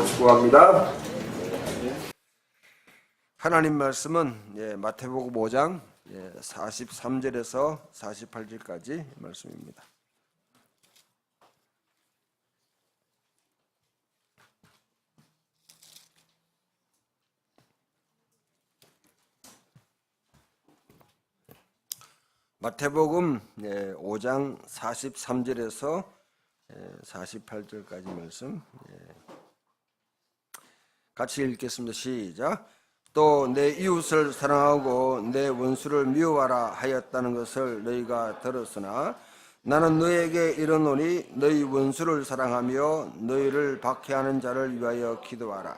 축복합니다. 하나님 말씀은 마태복음 5장 43절에서 48절까지 말씀입니다. 마태복음 5장 43절에서 48절까지 말씀 같이 읽겠습니다. 시작. 또 내 이웃을 사랑하고 내 원수를 미워하라 하였다는 것을 너희가 들었으나 나는 너희에게 이르노니 너희 원수를 사랑하며 너희를 박해하는 자를 위하여 기도하라.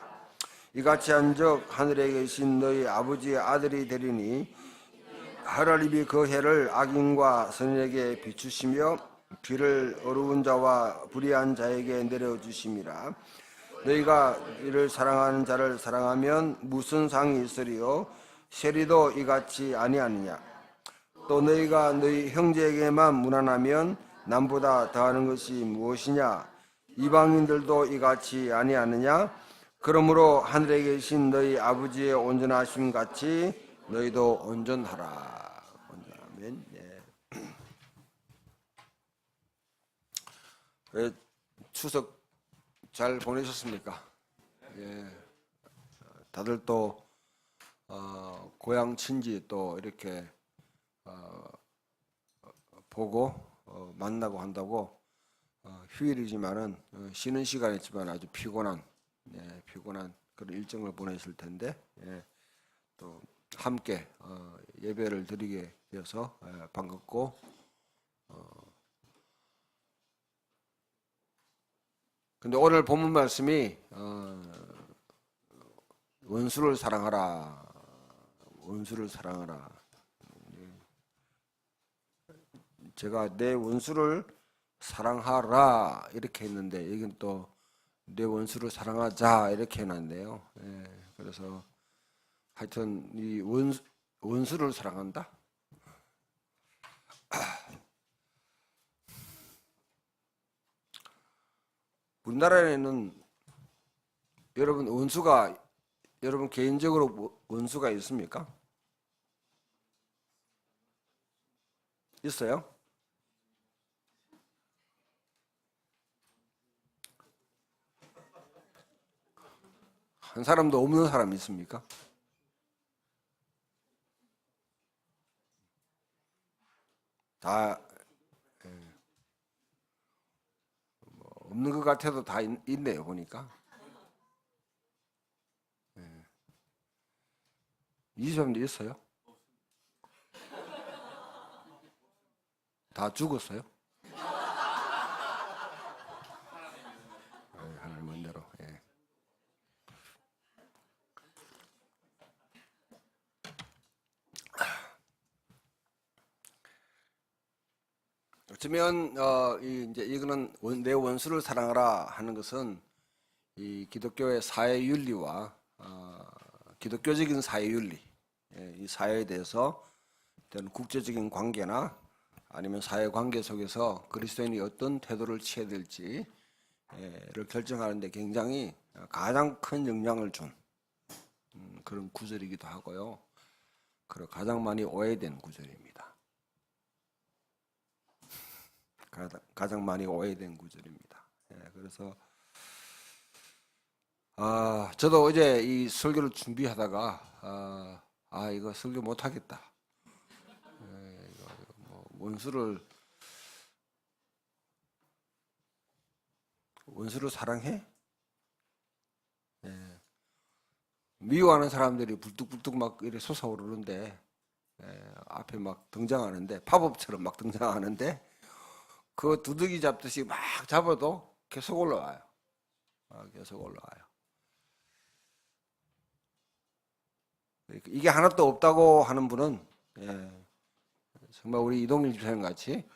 이같이 한즉 하늘에 계신 너희 아버지의 아들이 되리니 하나님이 그 해를 악인과 선인에게 비추시며 비를 어려운 자와 불의한 자에게 내려주심이라. 너희가 이를 사랑하는 자를 사랑하면 무슨 상이 있으리요? 세리도 이같이 아니하느냐? 또 너희가 너희 형제에게만 무난하면 남보다 더하는 것이 무엇이냐? 이방인들도 이같이 아니하느냐? 그러므로 하늘에 계신 너희 아버지의 온전하심 같이 너희도 온전하라. 온전하면 추석 잘 보내셨습니까? 다들 또 고향 친지 또 이렇게 보고 만나고 한다고 휴일이지만은 쉬는 시간이지만 아주 피곤한 그런 일정을 보내실 텐데 또 함께 예배를 드리게 되어서 반갑고 근데 오늘 본문 말씀이 원수를 사랑하라. 원수를 사랑하라. 제가 내 원수를 사랑하라 이렇게 했는데 여기는 또 내 원수를 사랑하자 이렇게 해놨네요. 그래서 하여튼 이 원수를 사랑한다. 우리나라에는 여러분 개인적으로 원수가 있습니까? 있어요? 한 사람도 없는 사람 있습니까? 다 없는 것 같아도 다 있네요, 보니까. 이 사람도 있어요? 다 죽었어요? 하나님 은혜로. 어쩌면 이제 이거는 내 원수를 사랑하라 하는 것은 이 기독교의 사회 윤리와 기독교적인 사회 윤리, 이 사회에 대해서 어떤 국제적인 관계나 아니면 사회 관계 속에서 그리스도인이 어떤 태도를 취해야 될지를 결정하는 데 굉장히 가장 큰 영향을 준 그런 구절이기도 하고요. 그리고 가장 많이 오해된 구절입니다. 가장 많이 오해된 구절입니다. 그래서 저도 어제 이 설교를 준비하다가 이거 설교 못하겠다. 원수를 사랑해? 미워하는 사람들이 불뚝불뚝 막 이렇게 솟아오르는데 앞에 막 등장하는데 팝업처럼 막 등장하는데 그 두더기 잡듯이 막 잡아도 계속 올라와요. 계속 올라와요. 이게 하나도 없다고 하는 분은 정말 우리 이동일 집사님 같이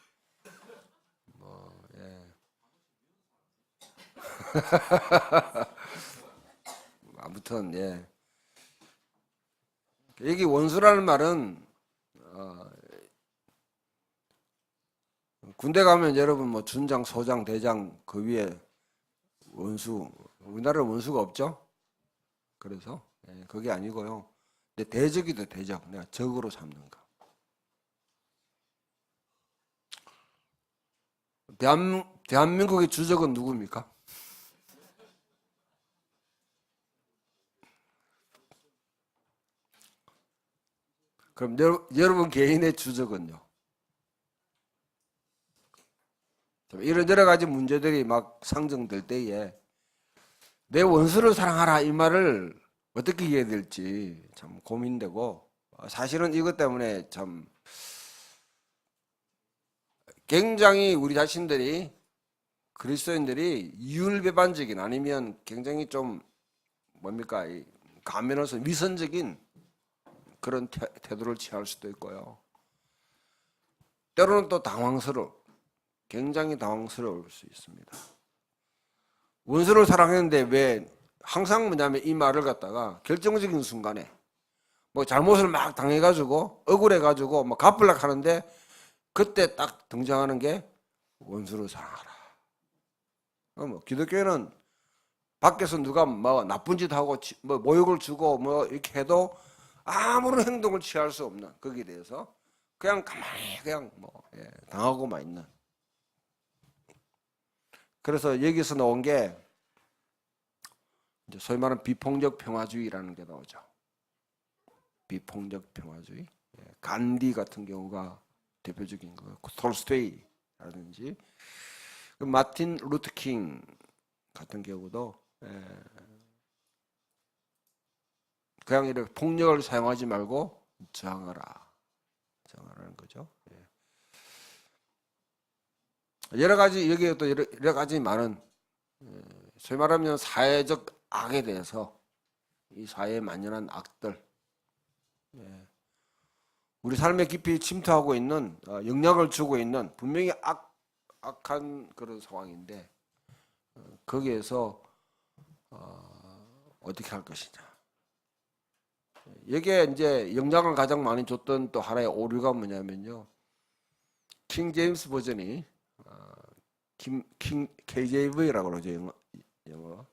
아무튼 여기 원수라는 말은 군대 가면 여러분 뭐 준장, 소장, 대장 그 위에 원수 우리나라는 원수가 없죠. 그래서 그게 아니고요. 근데 대적이도 대적. 내가 적으로 삼는 거. 대한민국의 주적은 누굽니까? 그럼 여러분 개인의 주적은요? 이런 여러 가지 문제들이 막 상정될 때에 내 원수를 사랑하라 이 말을 어떻게 이해해야 될지 참 고민되고, 사실은 이것 때문에 참 굉장히 우리 자신들이, 그리스도인들이 이율배반적인, 아니면 굉장히 좀 뭡니까, 가면에서 위선적인 그런 태도를 취할 수도 있고요. 때로는 또 굉장히 당황스러울 수 있습니다. 원수를 사랑했는데 왜 항상 뭐냐면 이 말을 갖다가 결정적인 순간에 뭐 잘못을 막 당해가지고 억울해가지고 막 갚으려고 하는데 그때 딱 등장하는 게 원수를 사랑하라. 뭐 기독교회는 밖에서 누가 뭐 나쁜 짓 하고 뭐 모욕을 주고 뭐 이렇게 해도 아무런 행동을 취할 수 없는, 거기에 대해서 그냥 가만히 그냥 뭐 당하고만 있는. 그래서 여기서 나온 게 이제 소위 말하는 비폭력 평화주의라는 게 나오죠. 비폭력 평화주의. 간디 같은 경우가 대표적인 거고, 톨스토이라든지 마틴 루터킹 같은 경우도 그냥 이렇게 폭력을 사용하지 말고 저항하라는 거죠. 여러 가지, 여기에 또 여러 가지 많은 소위 말하면 사회적 악에 대해서, 이 사회에 만연한 악들, 우리 삶에 깊이 침투하고 있는, 영향을 주고 있는 분명히 악한 그런 상황인데, 거기에서 어떻게 할 것이냐. 여기에 이제 영향을 가장 많이 줬던 또 하나의 오류가 뭐냐면요, 킹 제임스 버전이 KJV라고 그러죠, 영어.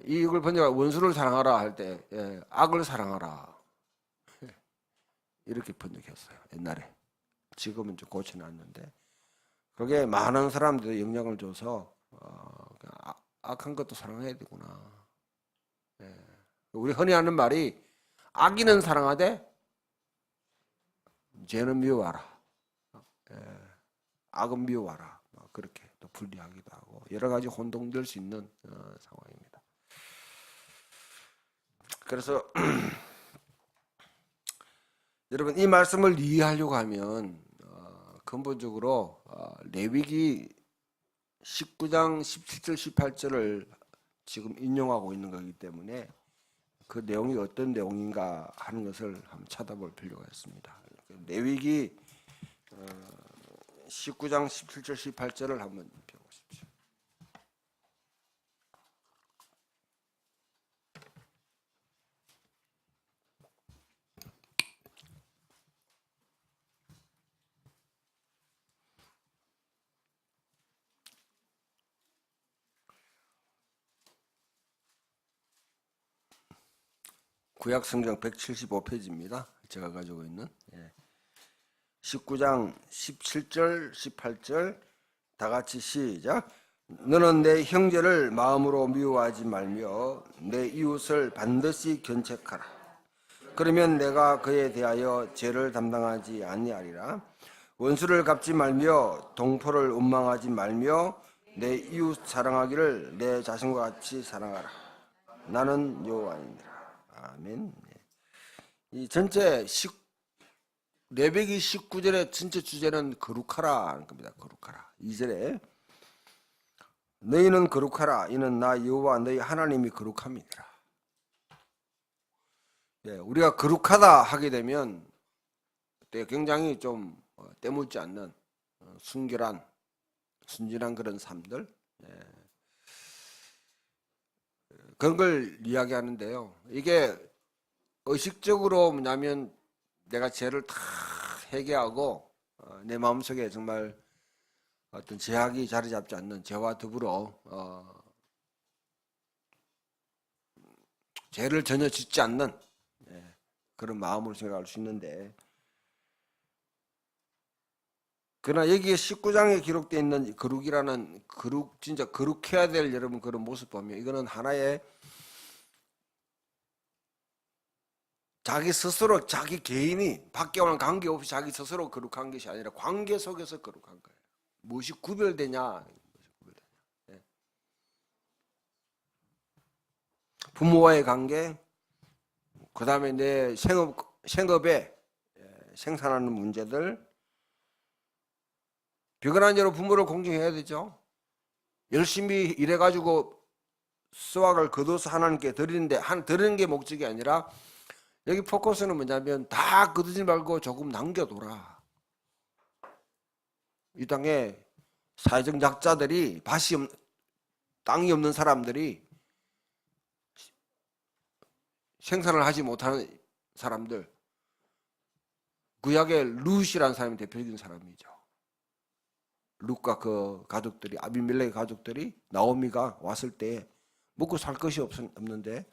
이걸 번역할 원수를 사랑하라 할 때 악을 사랑하라 이렇게 번역했어요, 옛날에. 지금은 좀 고쳐놨는데, 그게 많은 사람들이 영향을 줘서 악한 것도 사랑해야 되구나. 우리 흔히 하는 말이 악인은 사랑하되 죄는 미워하라, 악은 미워하라, 그렇게 또 분리하기도 하고 여러 가지 혼동될 수 있는 상황입니다. 그래서 여러분, 이 말씀을 이해하려고 하면 근본적으로 레위기 19장 17절 18절을 지금 인용하고 있는 거기 때문에 그 내용이 어떤 내용인가 하는 것을 한번 찾아볼 필요가 있습니다. 레위기 19장 17절 18절을 한번 펴보십시오. 구약성경 175페이지입니다. 제가 가지고 있는 19장 17절 18절 다 같이 시작. 너는 내 형제를 마음으로 미워하지 말며 내 이웃을 반드시 견책하라. 그러면 내가 그에 대하여 죄를 담당하지 아니하리라. 원수를 갚지 말며 동포를 원망하지 말며 내 이웃 사랑하기를 내 자신과 같이 사랑하라. 나는 여호와이니라. 아멘. 이 전체 레위기 19절의 전체 주제는 거룩하라 하는 겁니다. 거룩하라. 2절에 너희는 거룩하라. 이는 나 여호와 너희 하나님이 거룩함이니라. 우리가 거룩하다 하게 되면 굉장히 좀 때묻지 않는 순결한, 순진한 그런 삶들, 그런 걸 이야기하는데요. 이게 의식적으로 뭐냐면 내가 죄를 다 회개하고 내 마음속에 정말 어떤 죄악이 자리 잡지 않는 죄와 더불어 죄를 전혀 짓지 않는 그런 마음으로 생각할 수 있는데, 그러나 여기에 19장에 기록되어 있는 거룩이라는 진짜 거룩해야 될 여러분 그런 모습 보면 이거는 하나의 자기 스스로 자기 개인이 밖에 관계없이 자기 스스로 거룩한 것이 아니라 관계 속에서 거룩한 거예요. 무엇이 구별되냐? 부모와의 관계, 그 다음에 내 생업에 생산하는 문제들, 비근한 대로 부모를 공경해야 되죠. 열심히 일해가지고 수확을 거둬서 하나님께 드리는데 드리는 게 목적이 아니라 여기 포커스는 뭐냐면 다 거두지 말고 조금 남겨둬라. 이 땅에 사회적 약자들이 땅이 없는 사람들이 생산을 하지 못하는 사람들, 구약의 룻이라는 사람이 대표적인 사람이죠. 룻과 그 가족들이, 아비멜렉의 가족들이 나오미가 왔을 때 먹고 살 것이 없는데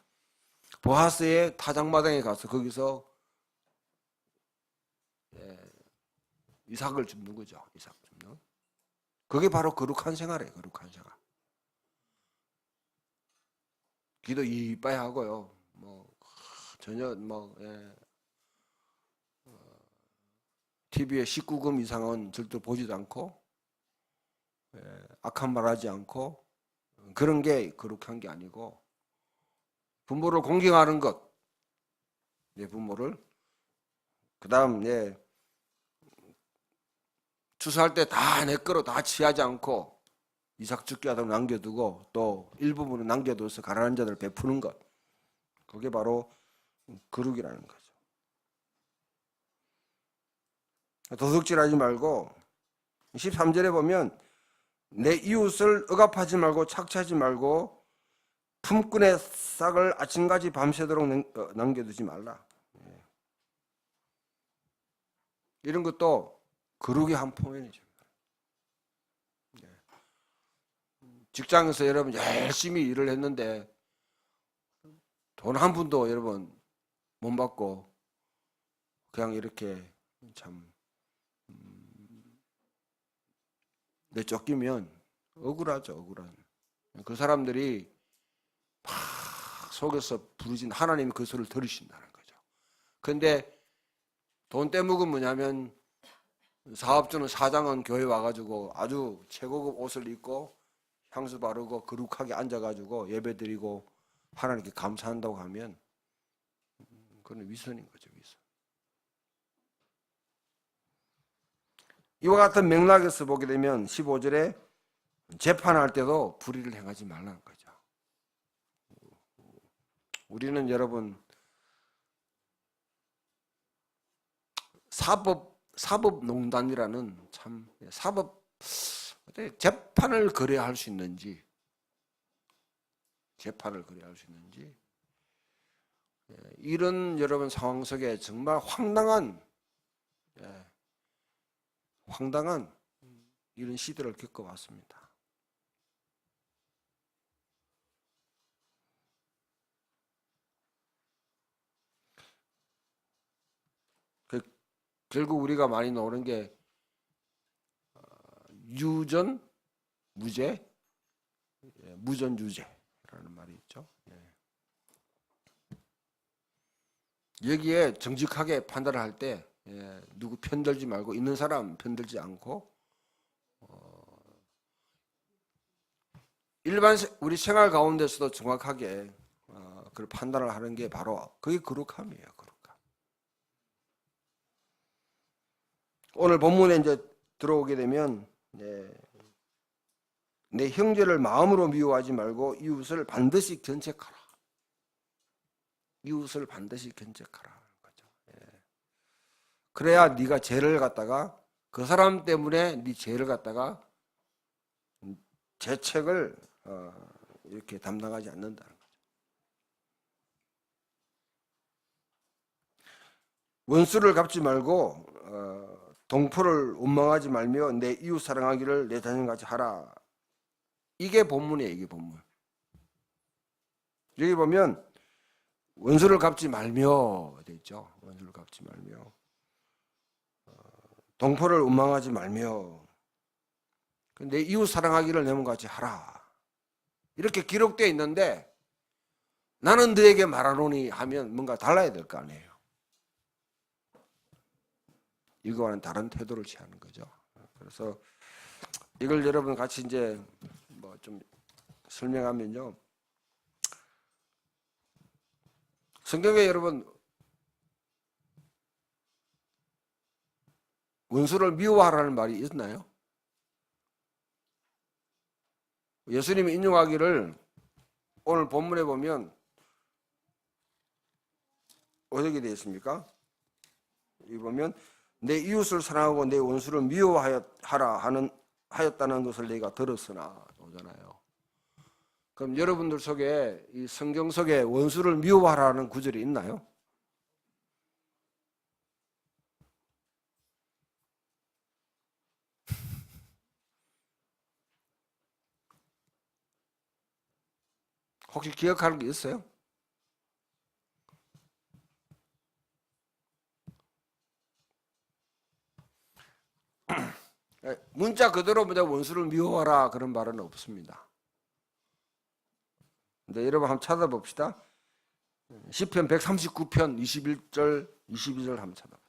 보아스의 타작마당에 가서 거기서 이삭을 줍는 거죠. 이삭 줍는. 그게 바로 거룩한 생활이에요. 거룩한 생활. 기도 이빠이 하고요. 전혀 TV에 19금 이상은 절대 보지도 않고 악한 말 하지 않고 그런 게 거룩한 게 아니고 부모를 공경하는 것, 내 부모를, 그 다음 추수할 때 다 내 거로 다 취하지 않고 이삭 죽게 하도록 남겨두고 또 일부분은 남겨둬서 가난한 자들 베푸는 것, 그게 바로 거룩이라는 거죠. 도둑질하지 말고 13절에 보면 내 이웃을 억압하지 말고 착취하지 말고 품꾼의 싹을 아침까지 밤새도록 남겨두지 말라. 이런 것도 거룩의 한 포인트죠. 직장에서 여러분 열심히 일을 했는데 돈 한 푼도 여러분 못 받고 그냥 이렇게 참 내쫓기면 억울하죠. 억울한. 그 사람들이 막 속에서 부르진 하나님이 그 소리를 들으신다는 거죠. 그런데 돈 떼먹은 뭐냐면 사업주는 사장은 교회 와가지고 아주 최고급 옷을 입고 향수 바르고 거룩하게 앉아가지고 예배드리고 하나님께 감사한다고 하면 그건 위선인 거죠. 위선. 이와 같은 맥락에서 보게 되면 15절에 재판할 때도 불의를 행하지 말라는 거죠. 우리는 여러분 사법농단이라는 참 재판을 거래할 수 있는지 이런 여러분 상황 속에 정말 황당한 이런 시대를 겪어왔습니다. 결국 우리가 많이 나오는 게 유전, 무죄, 무전 유죄라는 말이 있죠. 여기에 정직하게 판단을 할 때 누구 편들지 말고 있는 사람 편들지 않고 일반 우리 생활 가운데서도 정확하게 그 판단을 하는 게 바로 그게 거룩함이에요. 거룩함. 오늘 본문에 이제 들어오게 되면 내 형제를 마음으로 미워하지 말고 이웃을 반드시 견책하라. 이웃을 반드시 견책하라. 거죠. 그래야 네가 죄를 갖다가 그 사람 때문에 네 죄를 갖다가 죄책을 이렇게 담당하지 않는다는 거죠. 원수를 갚지 말고 동포를 원망하지 말며 내 이웃 사랑하기를 내 자신같이 하라. 이게 본문이에요. 이게 본문. 여기 보면 원수를 갚지 말며 돼 있죠. 원수를 갚지 말며 동포를 원망하지 말며 내 이웃 사랑하기를 내 몸같이 하라. 이렇게 기록되어 있는데 나는 너에게 말하노니 하면 뭔가 달라야 될 거 아니에요. 이거와는 다른 태도를 취하는 거죠. 그래서 이걸 여러분 같이 이제 뭐 좀 설명하면요. 성경에 여러분 원수를 미워하라는 말이 있나요? 예수님이 인용하기를 오늘 본문에 보면 어떻게 되어 있습니까? 여기 보면 내 이웃을 사랑하고 내 원수를 미워하라 하였다는 것을 내가 들었으나 오잖아요. 그럼 여러분들 속에 이 성경 속에 원수를 미워하라는 구절이 있나요? 혹시 기억하는 게 있어요? 문자 그대로 원수를 미워하라 그런 말은 없습니다. 근데 여러분 한번 찾아봅시다. 시편 139편 21절 22절 한번 찾아보세요.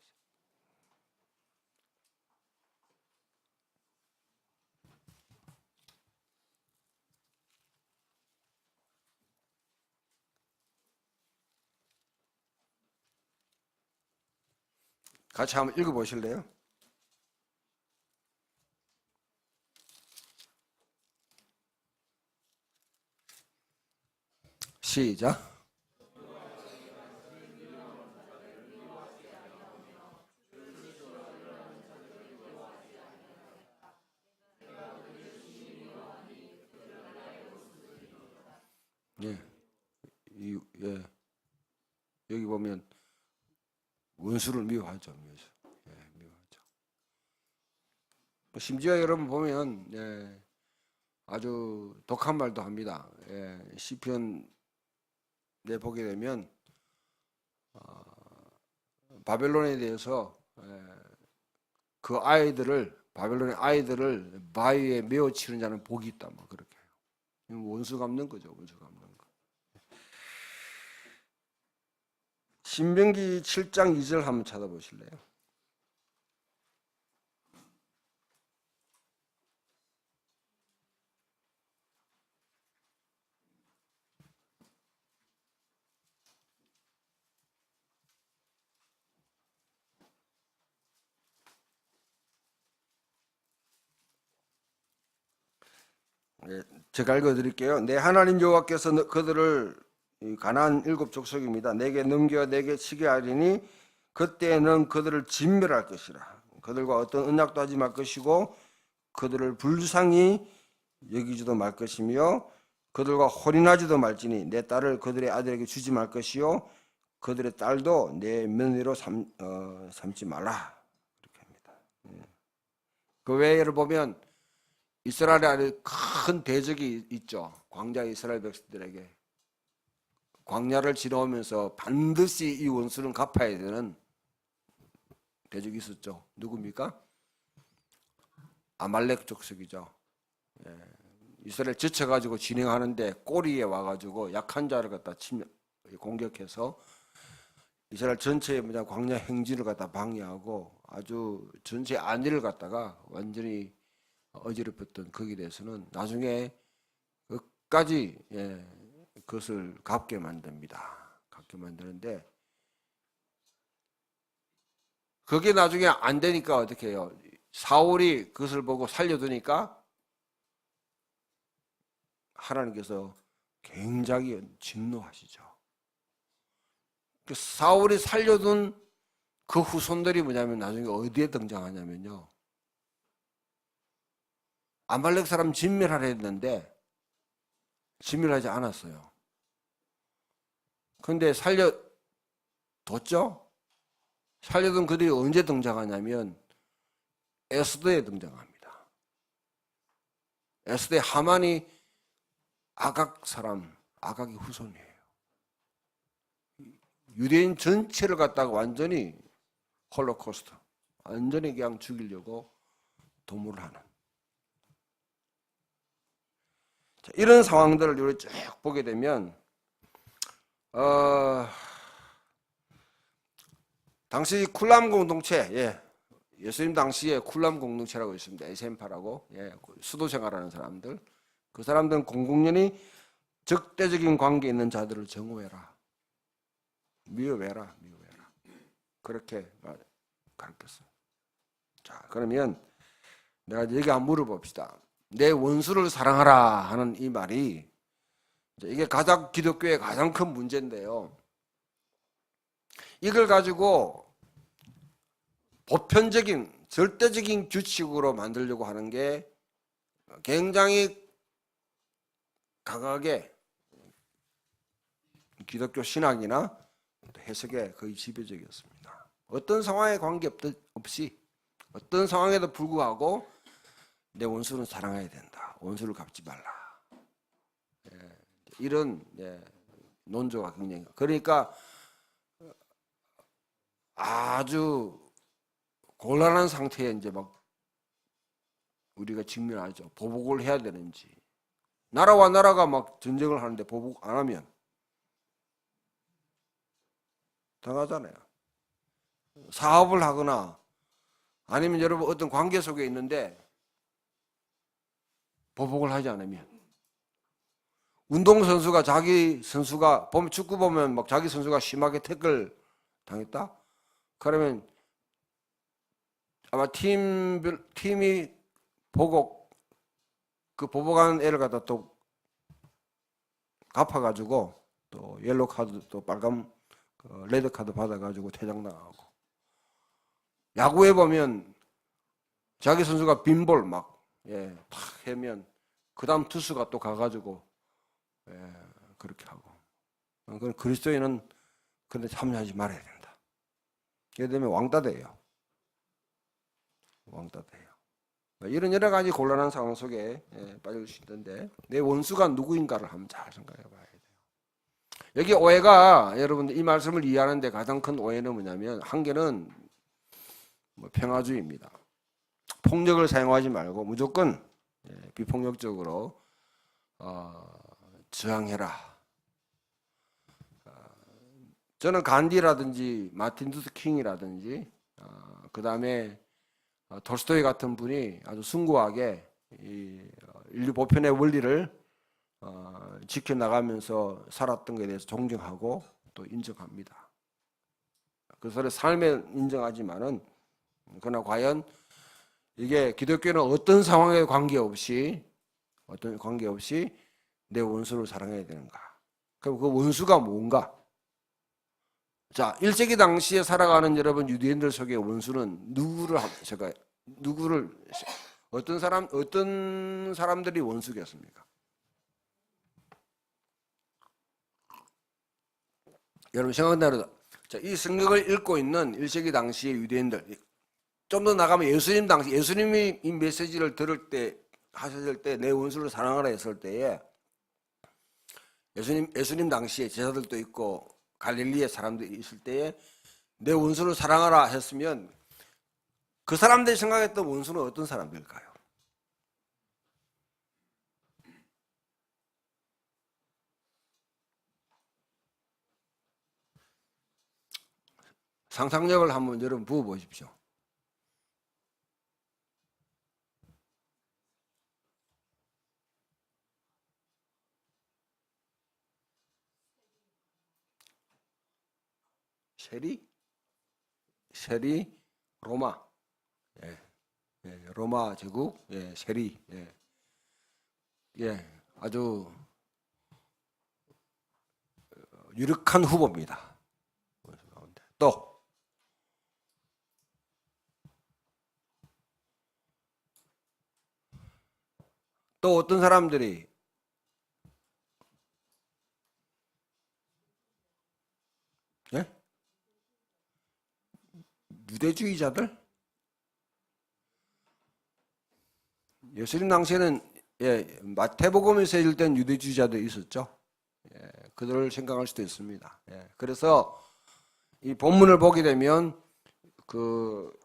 같이 한번 읽어보실래요? 시작. 예, 예. 여기 보면 원수를 미워하죠. 예, 미워하죠. 심지어 여러분 보면 예, 아주 독한 말도 합니다. 예, 시편에 보게 되면 바벨론에 대해서 그 아이들을 바벨론의 아이들을 바위에 메어 치는 자는 복이 있다. 뭐 그렇게 해요. 원수 갚는 거죠. 원수 갚는 거. 신명기 7장 2절 한번 찾아보실래요? 네, 제가 읽어드릴게요. 내 하나님 여호와께서 그들을 가나안 7 족속입니다. 내게 넘겨 내게 치게 하리니 그때는 그들을 진멸할 것이라. 그들과 어떤 언약도 하지 말 것이고 그들을 불쌍히 여기지도 말 것이며 그들과 혼인하지도 말지니 내 딸을 그들의 아들에게 주지 말 것이요 그들의 딸도 내 며느리로 삼지 말라. 이렇게 합니다. 그 외에를 보면 이스라엘 안에 큰 대적이 있죠. 광야 이스라엘 백성들에게 광야를 지나오면서 반드시 이 원수는 갚아야 되는 대적이 있었죠. 누굽니까? 아말렉 족속이죠. 예. 이스라엘 지쳐가지고 진행하는데 꼬리에 와가지고 약한 자를 갖다 공격해서 이스라엘 전체의 광야 행진을 갖다 방해하고 아주 전체 안위를 갖다가 완전히 어지럽혔던 거기에 대해서는 나중에 끝까지 그것을 갚게 만듭니다. 갚게 만드는데 그게 나중에 안 되니까 어떻게 해요? 사울이 그것을 보고 살려두니까 하나님께서 굉장히 진노하시죠. 그 사울이 살려둔 그 후손들이 뭐냐면 나중에 어디에 등장하냐면요. 아말렉 사람 진멸하려 했는데 진멸하지 않았어요. 그런데 살려뒀죠? 살려둔 그들이 언제 등장하냐면 에스더에 등장합니다. 에스더의 하만이 아각 사람, 아각의 후손이에요. 유대인 전체를 갖다가 완전히 홀로코스트, 완전히 그냥 죽이려고 도모를 하는. 자, 이런 상황들을 우리 쭉 보게 되면 당시 쿨람 공동체, 예수님 당시에 쿨람 공동체라고 있습니다. 에센파라고, 수도 생활하는 사람들, 그 사람들은 공공연히 적대적인 관계에 있는 자들을 정오해라, 미워해라, 그렇게 가르쳤어요. 자, 그러면 내가 여기 한번 물어봅시다. 내 원수를 사랑하라 하는 이 말이, 이게 가장 기독교의 가장 큰 문제인데요. 이걸 가지고 보편적인 절대적인 규칙으로 만들려고 하는 게 굉장히 강하게 기독교 신학이나 해석에 거의 지배적이었습니다. 어떤 상황에 관계없이 어떤 상황에도 불구하고 내 원수는 사랑해야 된다. 원수를 갚지 말라. 이런 논조가 굉장히, 그러니까 아주 곤란한 상태에 이제 막 우리가 직면하죠. 보복을 해야 되는지, 나라와 나라가 막 전쟁을 하는데 보복 안 하면 당하잖아요. 사업을 하거나 아니면 여러분 어떤 관계 속에 있는데 보복을 하지 않으면, 운동선수가 자기 선수가 보면, 축구 보면 막 자기 선수가 심하게 태클 당했다? 그러면 아마 팀이 보고 그 보복하는 애를 갖다 또 갚아가지고 또 옐로 카드, 또 빨간 레드 카드 받아가지고 퇴장당하고, 야구에 보면 자기 선수가 빈볼 막 탁 하면 그 다음 투수가 또 가가지고 그렇게 하고. 그건 그리스도인은 그런데 참여하지 말아야 된다. 예를 들면 왕따 돼요. 이런 여러 가지 곤란한 상황 속에 빠질 수 있는데, 내 원수가 누구인가를 한번 잘 생각해 봐야 돼요. 여기 오해가, 여러분들 이 말씀을 이해하는데 가장 큰 오해는 뭐냐면, 한 개는 평화주의입니다. 폭력을 사용하지 말고 무조건 비폭력적으로 저항해라. 저는 간디라든지 마틴 루터 킹이라든지 그 다음에 톨스토이 같은 분이 아주 숭고하게 이 인류 보편의 원리를 지켜나가면서 살았던 것에 대해서 존경하고 또 인정합니다. 그 사람의 삶에 인정하지만은, 그러나 과연 이게 기독교는 어떤 상황에 관계없이 내 원수를 사랑해야 되는가? 그럼 그 원수가 뭔가? 자, 1세기 당시에 살아가는 여러분 유대인들 속의 원수는 어떤 사람들이 원수겠습니까? 여러분 생각나는, 자, 이 성경을 읽고 있는 1세기 당시의 유대인들, 좀 더 나가면 예수님이 이 메시지를 하셨을 때 내 원수를 사랑하라 했을 때에, 예수님 당시에 제자들도 있고 갈릴리의 사람들이 있을 때에 내 원수를 사랑하라 했으면, 그 사람들이 생각했던 원수는 어떤 사람들일까요? 상상력을 한번 여러분 부어보십시오. 세리, 로마, 로마 제국, 세리, 아주 유력한 후보입니다. 또 어떤 사람들이 유대주의자들? 예수님 당시에는 마태복음에서 읽던 유대주의자들이 있었죠. 그들을 생각할 수도 있습니다. 그래서 이 본문을 보게 되면 그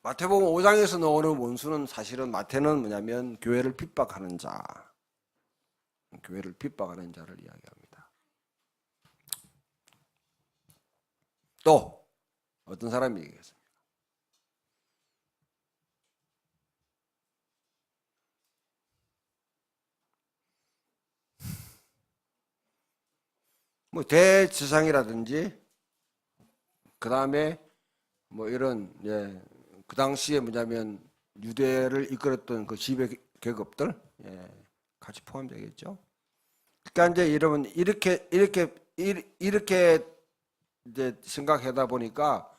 마태복음 5장에서 나오는 원수는 사실은 마태는 뭐냐면 교회를 핍박하는 자, 교회를 핍박하는 자를 이야기합니다. 또 어떤 사람이 얘기했습니까? 뭐 대지상이라든지 그 다음에 뭐 이런 그 당시에 뭐냐면 유대를 이끌었던 그 지배 계급들 같이 포함되겠죠. 그러니까 이제 여러분 이렇게 이제 생각하다 보니까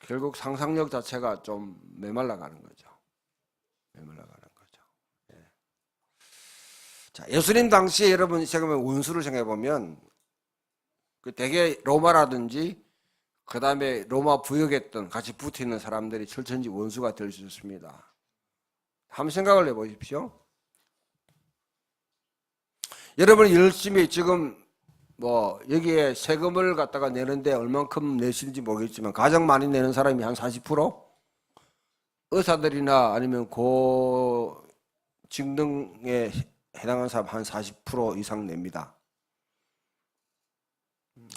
결국 상상력 자체가 좀 메말라가는 거죠. 메말라가는 거죠. 자, 예수님 당시에 여러분 생각하면 원수를 생각해 보면 그 대개 로마라든지 그 다음에 로마 부역했던 같이 붙어 있는 사람들이 철천지 원수가 될 수 있습니다. 한번 생각을 해보십시오. 여러분 열심히 지금 뭐 여기에 세금을 갖다가 내는데 얼만큼 내시는지 모르겠지만 가장 많이 내는 사람이 한 40%? 의사들이나 아니면 고 직능에 해당하는 사람 한 40% 이상 냅니다.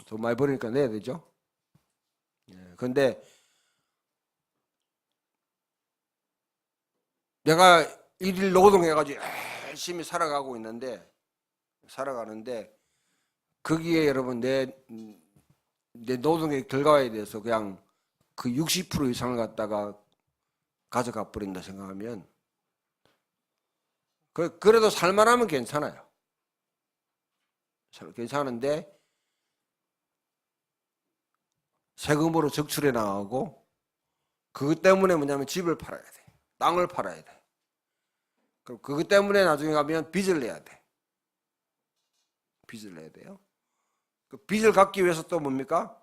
돈 많이 벌으니까 내야 되죠. 그런데 내가 일일 노동해가지고 열심히 살아가는데 거기에 여러분 내 노동의 결과에 대해서 그냥 그 60% 이상을 갖다가 가져가 버린다 생각하면 그래도 살만하면 괜찮아요. 괜찮은데 세금으로 적출해 나가고 그것 때문에 뭐냐면 집을 팔아야 돼. 땅을 팔아야 돼. 그럼 그것 때문에 나중에 가면 빚을 내야 돼. 빚을 내야 돼요. 그 빚을 갚기 위해서 또 뭡니까?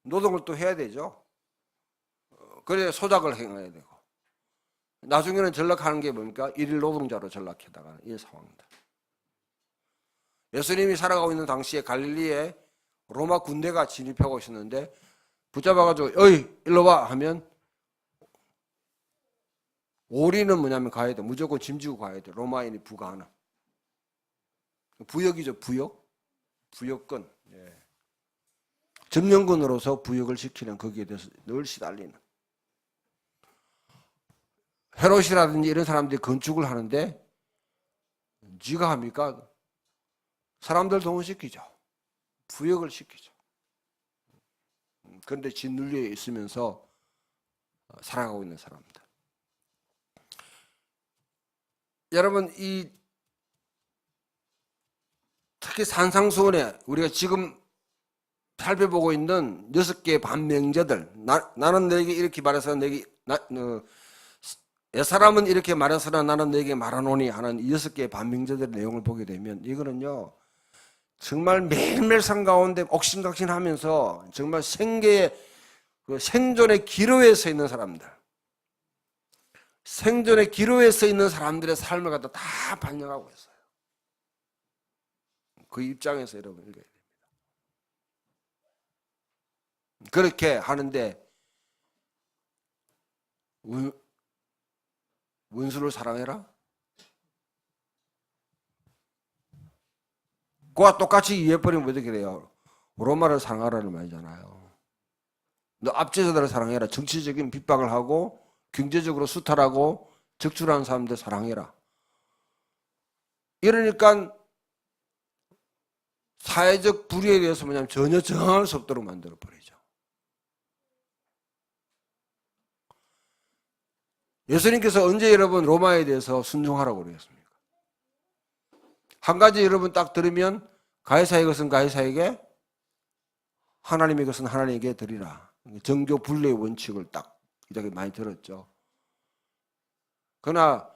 노동을 또 해야 되죠. 그래야 소작을 행해야 되고. 나중에는 전락하는 게 뭡니까? 일일 노동자로 전락하다가 이 상황입니다. 예수님이 살아가고 있는 당시에 갈릴리에 로마 군대가 진입하고 있었는데 붙잡아가지고 어이 일로 와 하면 오리는 뭐냐면 가야 돼. 무조건 짐지고 가야 돼. 로마인이 부가하는 부역이죠. 부역권. 점령군으로서 부역을 시키는 거기에 대해서 늘 시달리는 헤롯이라든지 이런 사람들이 건축을 하는데 지가 합니까? 사람들 동원시키죠. 부역을 시키죠. 그런데 진눈리에 있으면서 살아가고 있는 사람들. 여러분 특히 산상수훈에 우리가 지금 살펴보고 있는 6개의 반명제들 나는 너에게 이렇게 말해서 옛사람은 이렇게 말해서나 나는 너에게 말하노니 하는 6개의 반명제들의 내용을 보게 되면 이거는요 정말 매일매일 삶 가운데 옥신각신하면서 정말 생존의 기로에 서 있는 사람들, 생존의 기로에 서 있는 사람들의 삶을 갖다 다 반영하고 있어요. 그 입장에서 여러분 읽어야 됩니다. 그렇게 하는데 원수를 사랑해라? 그와 똑같이 이해해버리면 어떻게 돼요? 로마를 사랑하라는 말이잖아요. 너 압제자들을 사랑해라. 정치적인 핍박을 하고 경제적으로 수탈하고 적출하는 사람들 사랑해라. 이러니까 사회적 불의에 대해서 뭐냐면 전혀 저항할 수 없도록 만들어버리죠. 예수님께서 언제 여러분 로마에 대해서 순종하라고 그러셨습니까? 한 가지 여러분 딱 들으면 가이사의 것은 가이사에게 하나님의 것은 하나님에게 드리라. 정교 분례의 원칙을 딱 이렇게 많이 들었죠. 그러나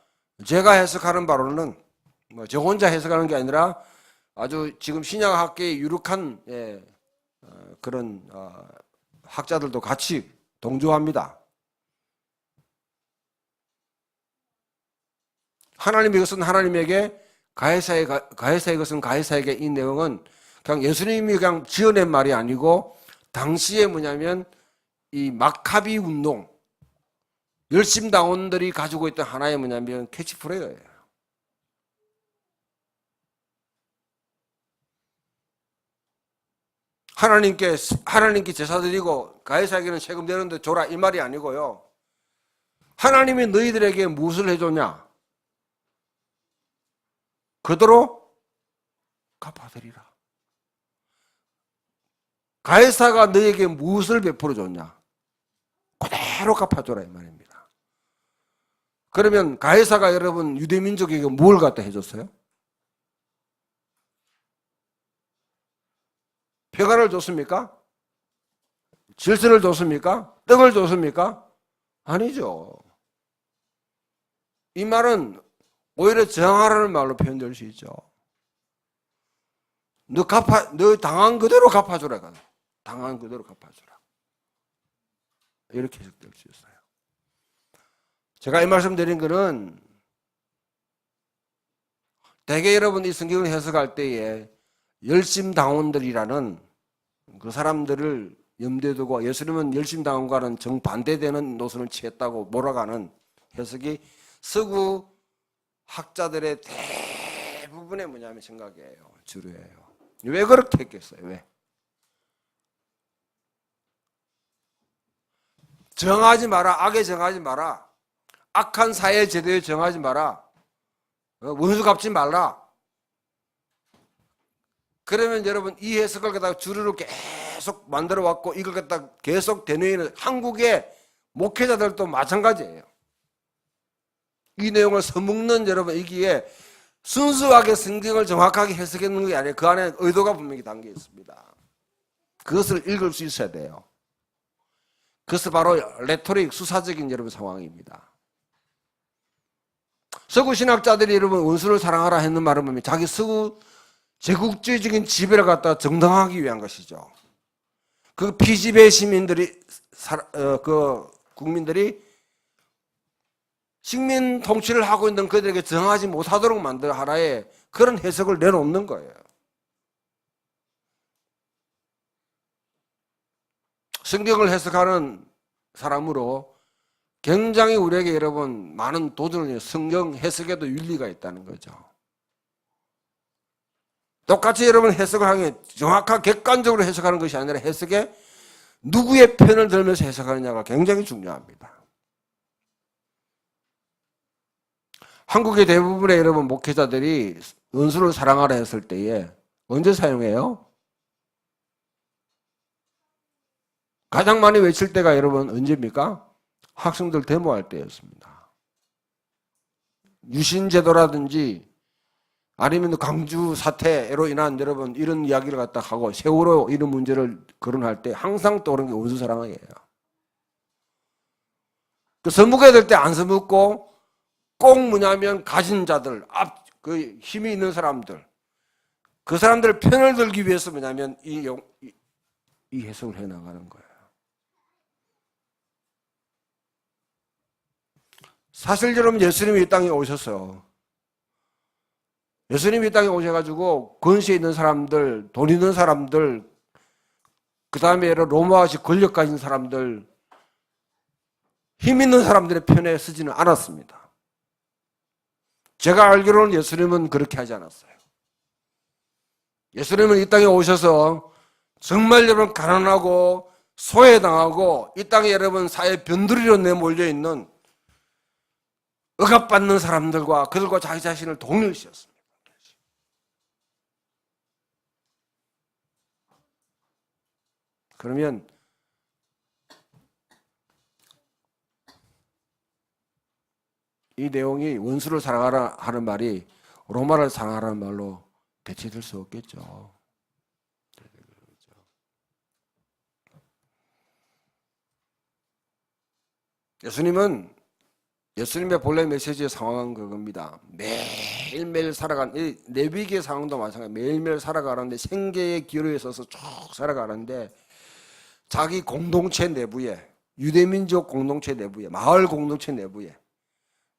제가 해석하는 바로는 저 혼자 해석하는 게 아니라 아주 지금 신약학계에 유력한 그런 학자들도 같이 동조합니다. 하나님의 것은 하나님에게 가해사의 것은 가해사에게 이 내용은 그냥 예수님이 그냥 지어낸 말이 아니고 당시에 뭐냐면 이 마카비 운동, 열심당원들이 가지고 있던 하나의 뭐냐면 캐치프레이예요. 하나님께 제사 드리고 가해사에게는 세금 내는데 줘라 이 말이 아니고요. 하나님이 너희들에게 무엇을 해줬냐? 그대로 갚아드리라. 가해사가 너희에게 무엇을 베풀어 줬냐? 그대로 갚아줘라 이 말입니다. 그러면 가해사가 여러분 유대민족에게 뭘 갖다 해줬어요? 평안을 줬습니까? 질서를 줬습니까? 떡을 줬습니까? 아니죠. 이 말은 오히려 저항하라는 말로 표현될 수 있죠. 너 당한 그대로 갚아주라. 당한 그대로 갚아주라. 이렇게 해석될 수 있어요. 제가 이 말씀 드린 거는 대개 여러분 이 성경을 해석할 때에 열심당원들이라는 그 사람들을 염두에 두고 예수님은 열심당원과는 정반대되는 노선을 취했다고 몰아가는 해석이 서구 학자들의 대부분의 뭐냐면 생각이에요. 주류예요. 왜 그렇게 했겠어요? 왜? 정하지 마라. 악에 정하지 마라. 악한 사회 제도에 정하지 마라. 원수 갚지 말라. 그러면 여러분 이 해석을 갖다가 주류로 계속 만들어 왔고 이걸 갖다가 계속 되뇌이는 한국의 목회자들도 마찬가지예요. 이 내용을 써먹는 여러분 이기에 순수하게 성경을 정확하게 해석했는 게 아니에요. 그 안에 의도가 분명히 담겨 있습니다. 그것을 읽을 수 있어야 돼요. 그것은 바로 레토릭, 수사적인 여러분 상황입니다. 서구 신학자들이 여러분 원수를 사랑하라 했는 말은 뭐냐면 자기 서구 제국주의적인 지배를 갖다 정당화하기 위한 것이죠. 그 피지배 시민들이 그 국민들이 식민 통치를 하고 있는 그들에게 정하지 못하도록 만들 하나의 그런 해석을 내놓는 거예요. 성경을 해석하는 사람으로 굉장히 우리에게 여러분 많은 도전을 해요. 성경 해석에도 윤리가 있다는 거죠. 똑같이 여러분 해석을 하는 게 정확하게 객관적으로 해석하는 것이 아니라 해석에 누구의 편을 들면서 해석하느냐가 굉장히 중요합니다. 한국의 대부분의 여러분 목회자들이 원수를 사랑하라 했을 때에 언제 사용해요? 가장 많이 외칠 때가 여러분 언제입니까? 학생들 데모할 때였습니다. 유신제도라든지 아니면 광주 사태로 인한 여러분 이런 이야기를 갖다 하고 세월호 이런 문제를 거론할 때 항상 떠오르는 게 원수 사랑이에요. 그 써먹어야 될 때 안 써먹고 꼭 뭐냐면 가진 자들, 그 힘이 있는 사람들, 그 사람들 편을 들기 위해서 뭐냐면 이 해석을 해 나가는 거예요. 사실 여러분 예수님이 이 땅에 오셨어요. 예수님이 이 땅에 오셔가지고 권세 있는 사람들, 돈 있는 사람들, 그 다음에 로마식 권력 가진 사람들, 힘 있는 사람들의 편에 서지는 않았습니다. 제가 알기로는 예수님은 그렇게 하지 않았어요. 예수님은 이 땅에 오셔서 정말 여러분 가난하고 소외당하고 이 땅에 여러분 사회 변두리로 내몰려 있는 억압받는 사람들과 그들과 자기 자신을 동일시했습니다. 그러면 이 내용이 원수를 사랑하라 하는 말이 로마를 사랑하라는 말로 대체될 수 없겠죠. 예수님의 본래 메시지의 상황은 그겁니다. 매일매일 살아가는, 레위기의 상황도 마찬가지예요. 매일매일 살아가는데 생계의 기로에 있어서 쭉 살아가는데 자기 공동체 내부에, 유대민족 공동체 내부에, 마을 공동체 내부에,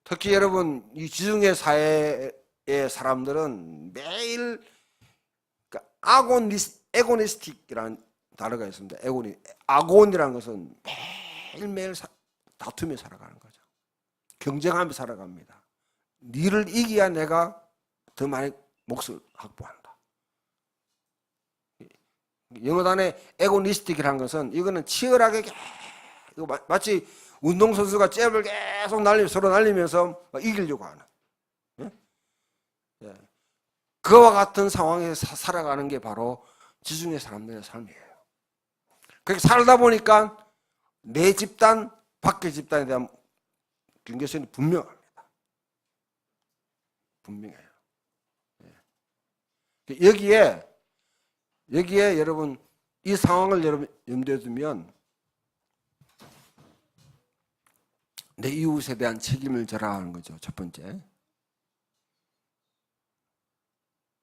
특히 여러분 이 지중해 사회에 사람들은 매일 그러니까 에고니스틱이라는 단어가 있습니다. 아곤이라는 것은 매일매일 다투며 살아가는 거죠. 경쟁하며 살아갑니다. 니를 이겨야 내가 더 많이 몫을 확보한다. 영어 단어 에고니스틱이라는 것은 이거는 치열하게 마치 운동선수가 잽을 계속 서로 날리면서 이기려고 하는 그와 같은 상황에서 살아가는 게 바로 지중해 사람들의 삶이에요. 그렇게 살다 보니까 내 집단, 밖의 집단에 대한 경계선이 분명합니다. 분명해요. 여기에 여러분 이 상황을 여러분 염두에 두면 내 이웃에 대한 책임을 져라 하는 거죠. 첫 번째.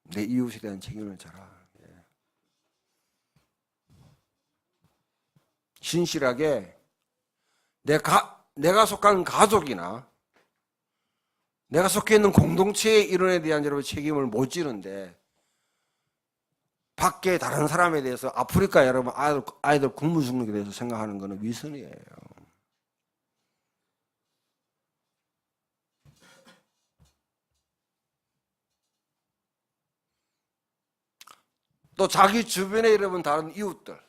내 이웃에 대한 책임을 져라. 신실하게 내가 속한 가족이나 내가 속해 있는 공동체의 일원에 대한 여러분 책임을 못 지는데 밖에 다른 사람에 대해서 아프리카 여러분 아이들 굶어 죽는 것에 대해서 생각하는 것은 위선이에요. 또 자기 주변에 여러분 다른 이웃들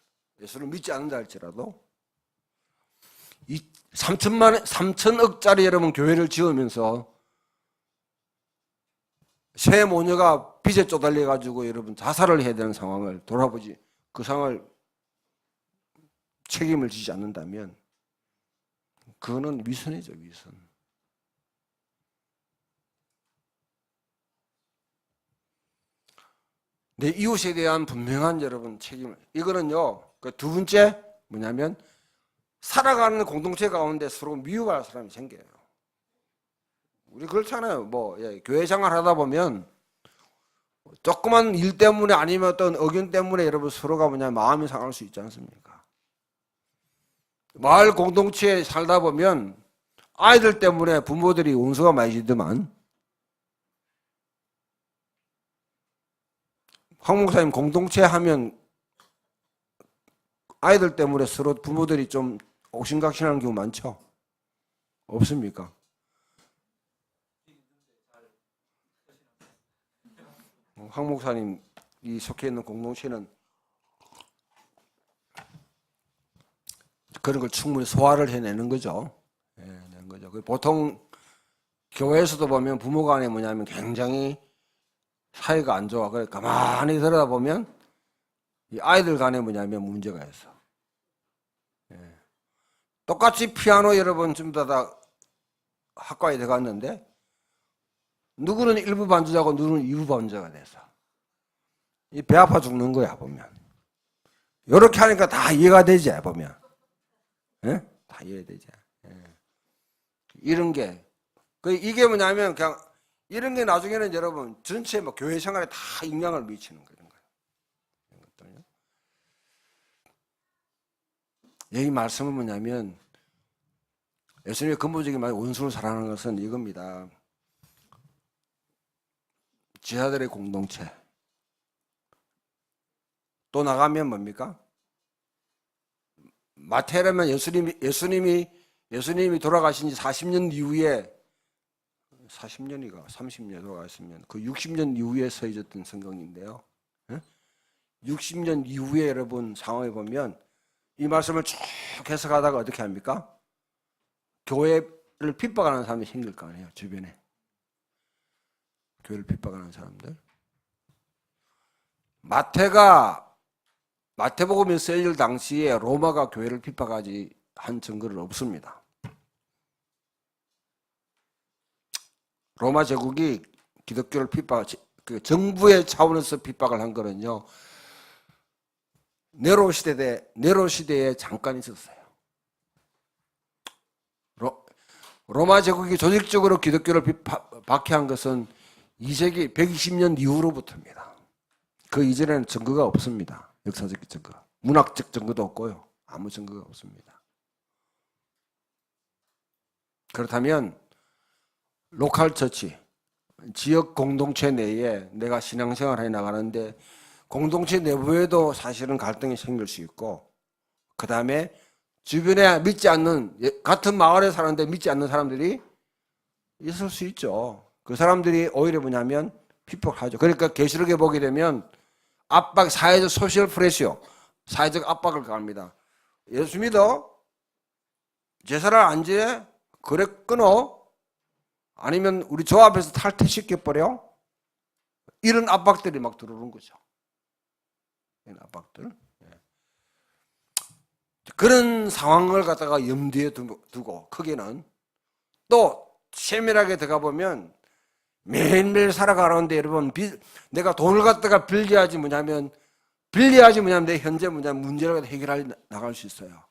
예수를 믿지 않는다 할지라도 이 3천억짜리 여러분 교회를 지으면서 새 모녀가 빚에 쪼달려 가지고 여러분 자살을 해야 되는 상황을 돌아보지 그 상황을 책임을 지지 않는다면 그거는 위선이죠. 위선. 내 이웃에 대한 분명한 여러분 책임을 이거는요. 그 두 번째 뭐냐면 살아가는 공동체 가운데 서로 미워할 사람이 생겨요. 우리 그렇잖아요. 교회 생활 하다 보면 조그만 일 때문에 아니면 어떤 의견 때문에 여러분 서로가 마음이 상할 수 있지 않습니까? 마을 공동체에 살다 보면 아이들 때문에 부모들이 원수가 많이 지더만 황 목사님 공동체 하면 아이들 때문에 서로 부모들이 좀 옥신각신하는 경우 많죠? 없습니까? 황 목사님 이 속해 있는 공동체는 그런 걸 충분히 소화를 해내는 거죠. 내는 거죠. 보통 교회에서도 보면 부모 간에 뭐냐면 굉장히 사이가 안 좋아. 그래 가만히 들여다보면 이 아이들 간에 뭐냐면 문제가 있어. 똑같이 피아노 여러분 전부 다 학과에 들어갔는데 누구는 1부 반주자고 누구는 2부 반주자가 돼서 이 배 아파 죽는 거야 보면. 이렇게 하니까 다 이해가 되지 보면. 다 이해되지. 이런 게 이게 뭐냐면 그냥 이런 게 나중에는 여러분 전체 교회 생활에 다 영향을 미치는 거예요. 여기 말씀은 뭐냐면 예수님의 근본적인 말 원수를 사랑하는 것은 이겁니다. 지하들의 공동체. 또 나가면 뭡니까? 마태라면 예수님이 돌아가신 지 40년 이후에 40년이가 30년 돌아가셨으면 그 60년 이후에 써있었던 성경인데요. 60년 이후에 여러분 상황에 보면 이 말씀을 쭉 해석하다가 어떻게 합니까? 교회를 핍박하는 사람이 생길 거 아니에요. 주변에. 교회를 핍박하는 사람들. 마태복음이 쓰여질 당시에 로마가 교회를 핍박하지 한 증거는 없습니다. 로마 제국이 기독교를 정부의 차원에서 핍박을 한 거는요. 네로 시대에 잠깐 있었어요. 로마 제국이 조직적으로 기독교를 박해한 것은 2세기 120년 이후로부터입니다. 그 이전에는 증거가 없습니다. 역사적 증거. 문학적 증거도 없고요. 아무 증거가 없습니다. 그렇다면 로컬 처치, 지역 공동체 내에 내가 신앙생활을 해 나가는데 공동체 내부에도 사실은 갈등이 생길 수 있고, 그 다음에 주변에 믿지 않는, 같은 마을에 사는데 믿지 않는 사람들이 있을 수 있죠. 그 사람들이 오히려 뭐냐면 핍박하죠. 그러니까 계시록에 보게 되면 압박, 사회적 소셜 프레시오, 사회적 압박을 가합니다. 예수 믿어? 제사를 안 지내? 그래 끊어? 아니면 우리 조합에서 탈퇴시켜버려? 이런 압박들이 막 들어오는 거죠. 이런 압박들. 그런 상황을 갖다가 염두에 두고 크게는 또 세밀하게 들어가 보면 매일매일 살아가는데 여러분 내가 돈을 갖다가 빌려야지 뭐냐면 내 현재 문제를 해결해 나갈 수 있어요.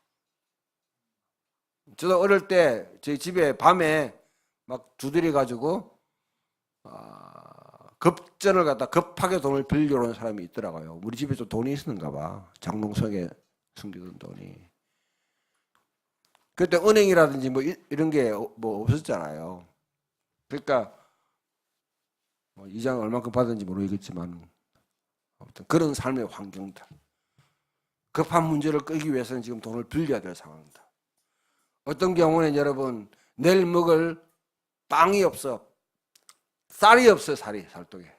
저도 어릴 때 저희 집에 밤에 막 두드려 가지고 급전을 갖다 급하게 돈을 빌려러 온 사람이 있더라고요. 우리 집에 좀 돈이 있었는가 봐. 장롱석에 숨기던 돈이. 그때 은행이라든지 뭐 이런 게 뭐 없었잖아요. 그러니까 뭐 이자는 얼마큼 받았는지 모르겠지만 아무튼 그런 삶의 환경들. 급한 문제를 끌기 위해서는 지금 돈을 빌려야 될 상황이다. 어떤 경우는 여러분 내일 먹을 빵이 없어. 쌀이 없어. 살떡에.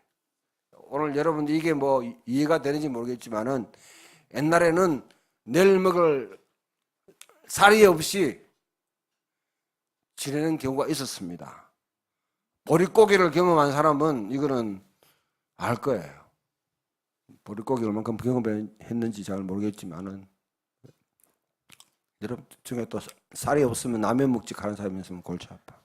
오늘 여러분들 이게 뭐 이해가 되는지 모르겠지만은 옛날에는 내일 먹을 쌀이 없이 지내는 경우가 있었습니다. 보릿고기를 경험한 사람은 이거는 알 거예요. 보릿고기 얼만큼 경험했는지 잘 모르겠지만은 여러분 중에 또 쌀이 없으면 라면 먹지 하는 사람이 있으면 골치 아파.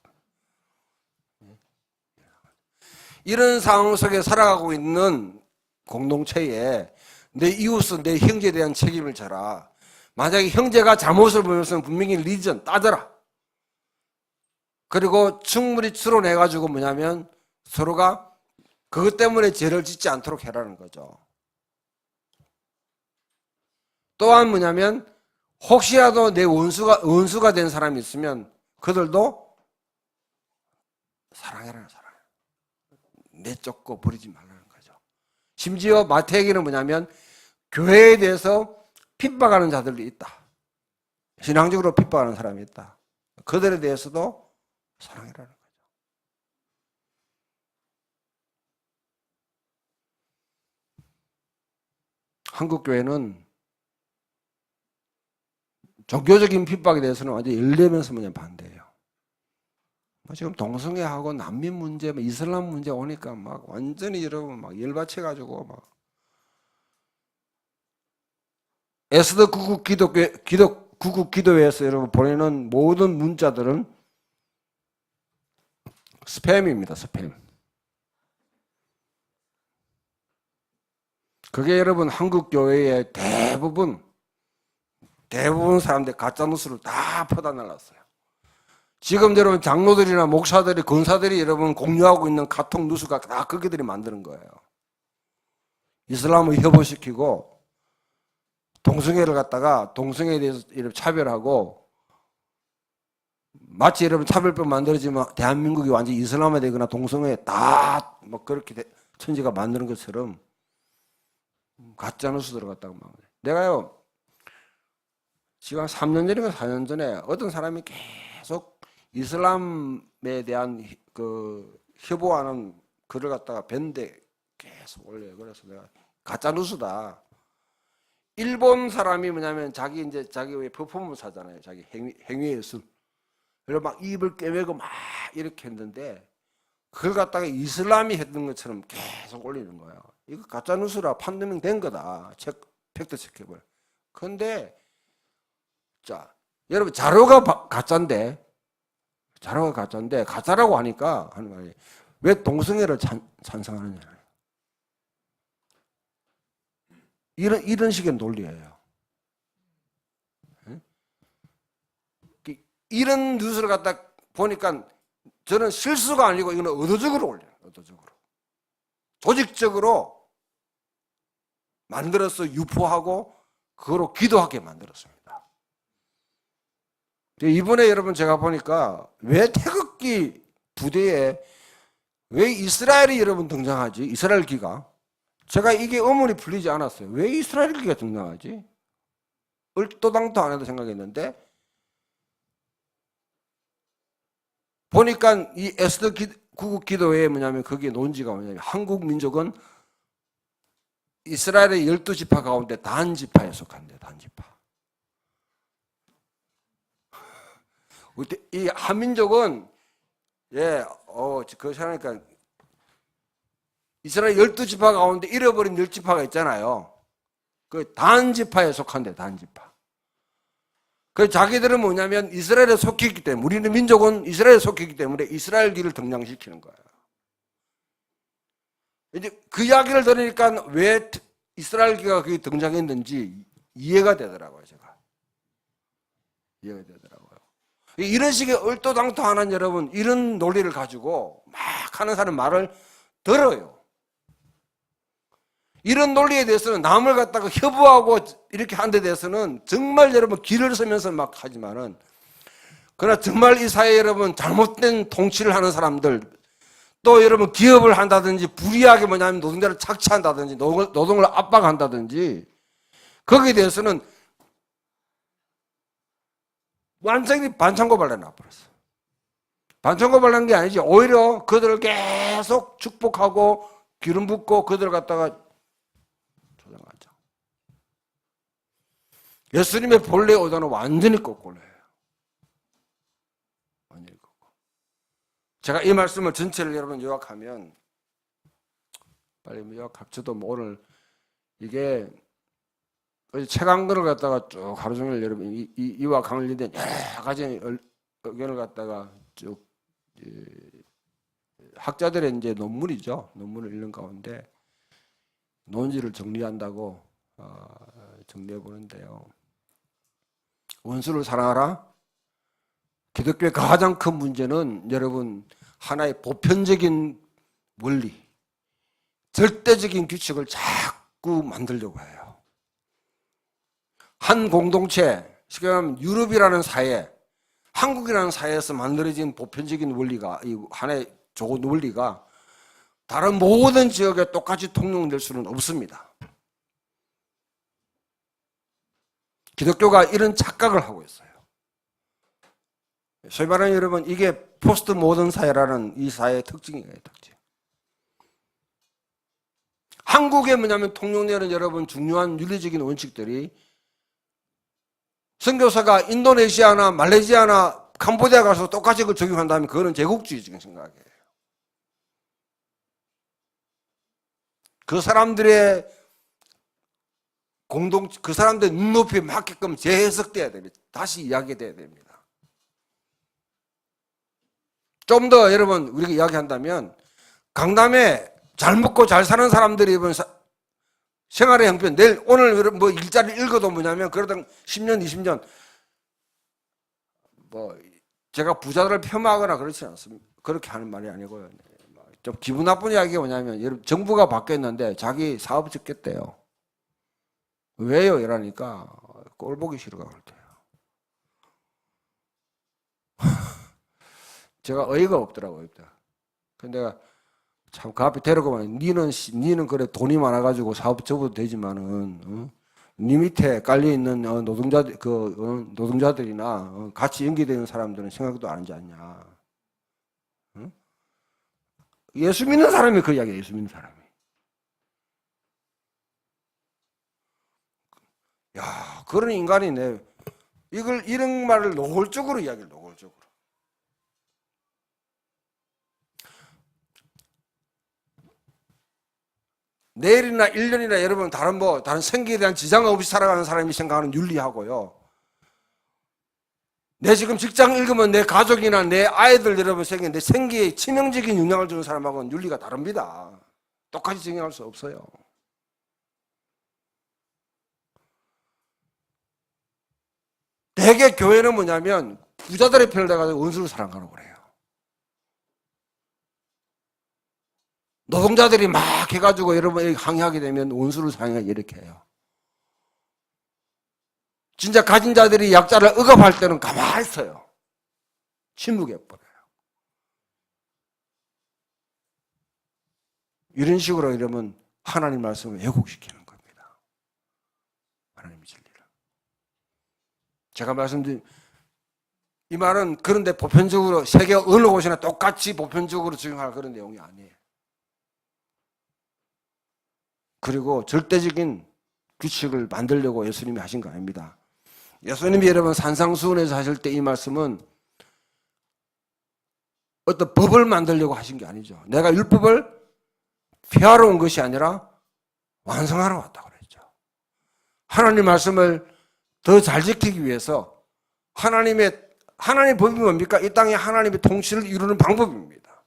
이런 상황 속에 살아가고 있는 공동체에 내 이웃은 내 형제에 대한 책임을 져라. 만약에 형제가 잘못을 보면서 분명히 리전 따져라. 그리고 충분히 추론해가지고 뭐냐면 서로가 그것 때문에 죄를 짓지 않도록 해라는 거죠. 또한 뭐냐면 혹시라도 내 원수가 된 사람이 있으면 그들도 사랑해라. 내쫓고 버리지 말라는 거죠. 심지어 마태에게는 뭐냐면 교회에 대해서 핍박하는 자들이 있다. 신앙적으로 핍박하는 사람이 있다. 그들에 대해서도 사랑해라는 거죠. 한국 교회는 종교적인 핍박에 대해서는 완전히 열내면서 그냥 반대해요. 지금 동성애하고 난민 문제, 이슬람 문제 오니까 막 완전히 여러분 막 열받쳐가지고 막 에스더 구국 기도회에서 여러분 보내는 모든 문자들은 스팸입니다. 스팸. 그게 여러분 한국 교회의 대부분 사람들 가짜뉴스를 다 퍼다 날랐어요. 지금 여러분 장로들이나 목사들이 권사들이 여러분 공유하고 있는 카톡 뉴스가 다 그들이 만드는 거예요. 이슬람을 협오시키고 동성애를 갖다가 동성애에 대해서 이렇게 차별하고 마치 여러분 차별법 만들어지면 대한민국이 완전히 이슬람화 되거나 동성애 다 뭐 그렇게 천지가 만드는 것처럼 가짜 뉴스들을 갖다가 막 내가요 지금 3년 전인가 4년 전에 어떤 사람이 계속 이슬람에 대한 그 협오하는 글을 갖다가 밴데 계속 올려요. 그래서 내가 가짜 뉴스다. 일본 사람이 뭐냐면 자기 왜 퍼포먼스 하잖아요. 자기 행위 예술. 그래서 막 입을 꿰매고 막 이렇게 했는데 그걸 갖다가 이슬람이 했던 것처럼 계속 올리는 거예요. 이거 가짜 뉴스라 판명이 된 거다. 팩트 체크해봐요. 그런데 자 여러분 자료가 가짜인데 가짜라고 하니까 하는 말이 왜 동성애를 찬성하느냐. 이런 식의 논리예요. 이런 뉴스를 갖다 보니까 저는 실수가 아니고 이거는 의도적으로 올려요. 의도적으로. 조직적으로 만들어서 유포하고 그거로 기도하게 만들었습니다. 이번에 여러분 제가 보니까 왜 태극기 부대에 왜 이스라엘이 여러분 등장하지? 이스라엘 기가. 제가 이게 의문이 풀리지 않았어요. 왜 이스라엘 기가 등장하지? 얼토당토 안 해도 생각했는데 보니까 이 에스더 구국 기도회에 뭐냐면 거기에 논지가 뭐냐면 한국 민족은 이스라엘의 12지파 가운데 단지파에 속한대. 단지파. 이 한민족은 그 생각하니까 이스라엘 12지파 가운데 잃어버린 10지파가 있잖아요. 그 단지파에 속한대. 단지파. 그 자기들은 뭐냐면 이스라엘에 속해 있기 때문에 우리는 민족은 이스라엘에 속해 있기 때문에 이스라엘기를 등장시키는 거예요. 이제 그 이야기를 들으니까 왜 이스라엘기가 거기 등장했는지 이해가 되더라고요. 제가 이해가 되더라고요. 이런 식의 얼토당토하는 여러분 이런 논리를 가지고 막 하는 사람 말을 들어요. 이런 논리에 대해서는 남을 갖다가 협오하고 이렇게 하는 데 대해서는 정말 여러분 길을 서면서 막 하지만은 그러나 정말 이 사회에 여러분 잘못된 통치를 하는 사람들 또 여러분 기업을 한다든지 불이하게 뭐냐면 노동자를 착취한다든지 노동을 압박한다든지 거기에 대해서는 완전히 반창고발랄 나버렸어. 반창고발랄한 게 아니지 오히려 그들을 계속 축복하고 기름 붓고 그들을 갖다가 조장하죠. 예수님의 본래 의도는 완전히 거꾸로예요. 완전히 거꾸로. 제가 이 말씀을 전체를 여러분 요약하면 빨리 요약할 저도 뭐 오늘 이게 책 한 권을 갖다가 쭉 하루 종일 여러분 이와 관련된 여러 가지 의견을 갖다가 쭉 학자들의 이제 논문이죠. 논문을 읽는 가운데 논지를 정리한다고 정리해 보는데요. 원수를 사랑하라. 기독교의 가장 큰 문제는 여러분 하나의 보편적인 원리, 절대적인 규칙을 자꾸 만들려고 해요. 한 공동체, 쉽게 말하면 유럽이라는 사회, 한국이라는 사회에서 만들어진 보편적인 원리가, 이 하나의 좋은 원리가 다른 모든 지역에 똑같이 통용될 수는 없습니다. 기독교가 이런 착각을 하고 있어요. 소위 말하는 여러분, 이게 포스트 모던 사회라는 이 사회의 특징이에요, 특징. 한국에 뭐냐면 통용되는 여러분 중요한 윤리적인 원칙들이 선교사가 인도네시아나 말레이시아나 캄보디아 가서 똑같이 그걸 적용한다면 그거는 제국주의적인 생각이에요. 그 사람들의 그 사람들의 눈높이에 맞게끔 재해석돼야 됩니다. 다시 이야기돼야 됩니다. 좀 더 여러분 우리가 이야기한다면 강남에 잘 먹고 잘 사는 사람들이 생활의 형편, 내일 오늘 뭐 일자리 읽어도 뭐냐면 그러다 10년, 20년 뭐 제가 부자들을 폄하하거나 그렇지 않습니다. 그렇게 하는 말이 아니고요. 좀 기분 나쁜 이야기가 뭐냐면 여러분 정부가 바뀌었는데 자기 사업 짓겠대요. 왜요? 이러니까 꼴 보기 싫어가 그렇대요. 제가 어이가 없더라고요. 근데 내가 참 그 앞에 데리고 가면 니는 그래 돈이 많아가지고 사업 접어도 되지만은 니 밑에 깔려 있는 노동자들이나 같이 연계되는 사람들은 생각도 안 하지 않냐. 예수 믿는 사람이 그 이야기예요. 예수 믿는 사람이. 야, 그런 인간이네. 이런 말을 노골적으로 이야기를 노골적으로. 내일이나 1년이나 여러분 다른 생계에 대한 지장 없이 살아가는 사람이 생각하는 윤리하고요. 내 지금 직장 읽으면 내 가족이나 내 아이들 여러분 내 생계에 치명적인 영향을 주는 사람하고는 윤리가 다릅니다. 똑같이 적용할 수 없어요. 대개 교회는 뭐냐면 부자들의 편을 대가지고 원수를 사랑하라고 그래요. 노동자들이 막 해가지고 여러분 항의하게 되면 원수를 사랑해 이렇게 해요. 진짜 가진 자들이 약자를 억압할 때는 가만히 있어요. 침묵해버려요. 이런 식으로 이러면 하나님 말씀을 왜곡시키는 겁니다. 하나님의 진리를. 제가 말씀드린 이 말은 그런데 보편적으로 세계 어느 곳이나 똑같이 보편적으로 적용할 그런 내용이 아니에요. 그리고 절대적인 규칙을 만들려고 예수님이 하신 거 아닙니다. 예수님이 여러분 산상수훈에서 하실 때 이 말씀은 어떤 법을 만들려고 하신 게 아니죠. 내가 율법을 폐하러 온 것이 아니라 완성하러 왔다고 그랬죠. 하나님 말씀을 더 잘 지키기 위해서 하나님의 법이 뭡니까? 이 땅에 하나님의 통치를 이루는 방법입니다.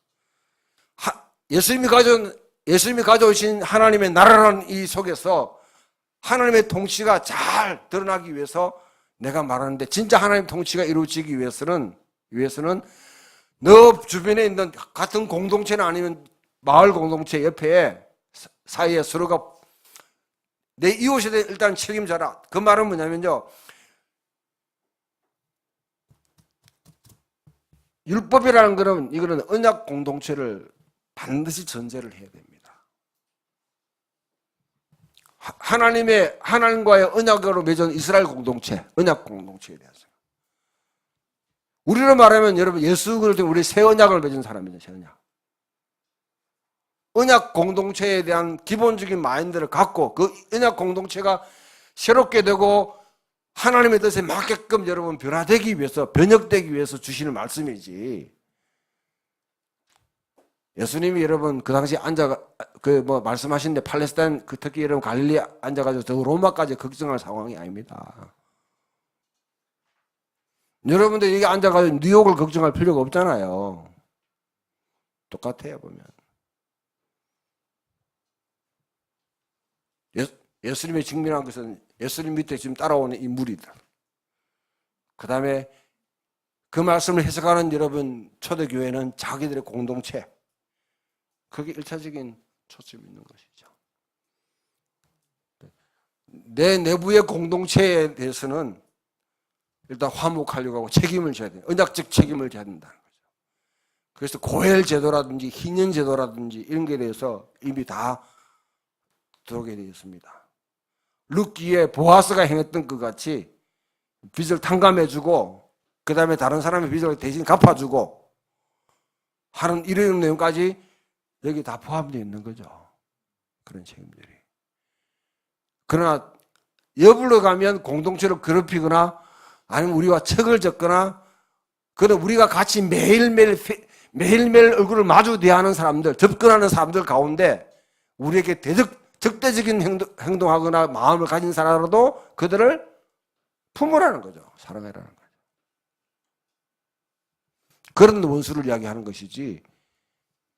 예수님이 가져오신 하나님의 나라라는 이 속에서 하나님의 통치가 잘 드러나기 위해서 내가 말하는데 진짜 하나님의 통치가 이루어지기 위해서는 너 주변에 있는 같은 공동체나 아니면 마을 공동체 옆에 사이에 서로가 내 이웃에 대해 일단 책임져라. 그 말은 뭐냐면요. 율법이라는 거는 이거는 언약 공동체를 반드시 전제를 해야 됩니다. 하나님과의 언약으로 맺은 이스라엘 공동체, 언약 공동체에 대해서. 우리로 말하면 여러분 예수 그리스도 우리 새 언약을 맺은 사람이죠, 새 언약. 언약 공동체에 대한 기본적인 마인드를 갖고 그 언약 공동체가 새롭게 되고 하나님의 뜻에 맞게끔 여러분 변화되기 위해서, 변혁되기 위해서 주시는 말씀이지. 예수님이 여러분 그 당시 말씀하신데 팔레스타인 특히 여러분 갈릴리 앉아가지고 저 로마까지 걱정할 상황이 아닙니다. 여러분들 여기 앉아가지고 뉴욕을 걱정할 필요가 없잖아요. 똑같아요 보면. 예수님이 증명한 것은 예수님 밑에 지금 따라오는 인물이다. 그 다음에 그 말씀을 해석하는 여러분 초대교회는 자기들의 공동체, 그게 1차적인 초점이 있는 것이죠. 내 내부의 공동체에 대해서는 일단 화목하려고 하고 책임을 져야 돼요. 언약적 책임을 져야 된다는 거죠. 그래서 고엘 제도라든지 희년 제도라든지 이런 것에 대해서 이미 다 들어오게 되어 있습니다. 룻기에 보아스가 행했던 것 같이 빚을 탕감해주고 그 다음에 다른 사람의 빚을 대신 갚아주고 하는 이런 내용까지 여기 다 포함되어 있는 거죠. 그런 책임들이. 그러나 여불러 가면 공동체를 괴롭히거나 아니면 우리와 척을 졌거나 그러나 우리가 같이 매일매일 얼굴을 마주 대하는 사람들, 접근하는 사람들 가운데 우리에게 적대적인 행동하거나 마음을 가진 사람으로도 그들을 품으라는 거죠. 사랑해라는 거죠. 그런 원수를 이야기하는 것이지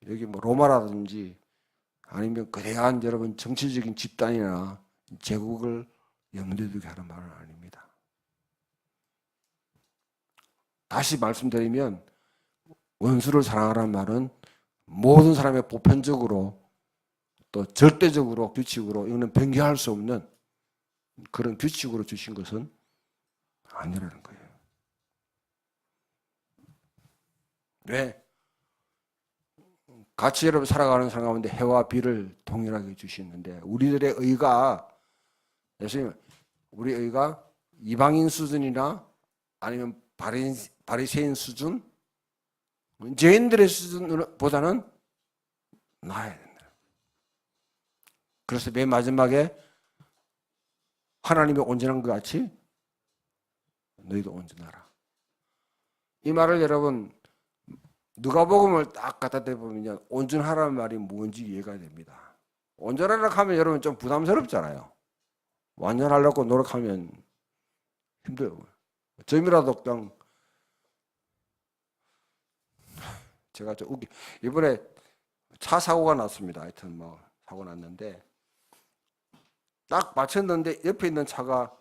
여기 뭐 로마라든지 아니면 거대한 여러분 정치적인 집단이나 제국을 염두에 두게 하는 말은 아닙니다. 다시 말씀드리면 원수를 사랑하라는 말은 모든 사람의 보편적으로 또 절대적으로 규칙으로 이거는 변경할 수 없는 그런 규칙으로 주신 것은 아니라는 거예요. 왜? 같이 여러분 살아가는 사람 가운데 해와 비를 동일하게 주시는데 우리들의 의가 예수님 우리 의가 이방인 수준이나 아니면 바리새인 수준, 죄인들의 수준보다는 나아야 된다. 그래서 맨 마지막에 하나님이 온전한 것 같이 너희도 온전하라. 이 말을 여러분 누가복음을 딱 갖다 대보면 온전하라는 말이 뭔지 이해가 됩니다. 온전하라고 하면 여러분 좀 부담스럽잖아요. 완전하려고 노력하면 힘들어요. 점이라도 그냥 제가 좀 이번에 차 사고가 났습니다. 하여튼 뭐 사고 났는데 딱 맞췄는데 옆에 있는 차가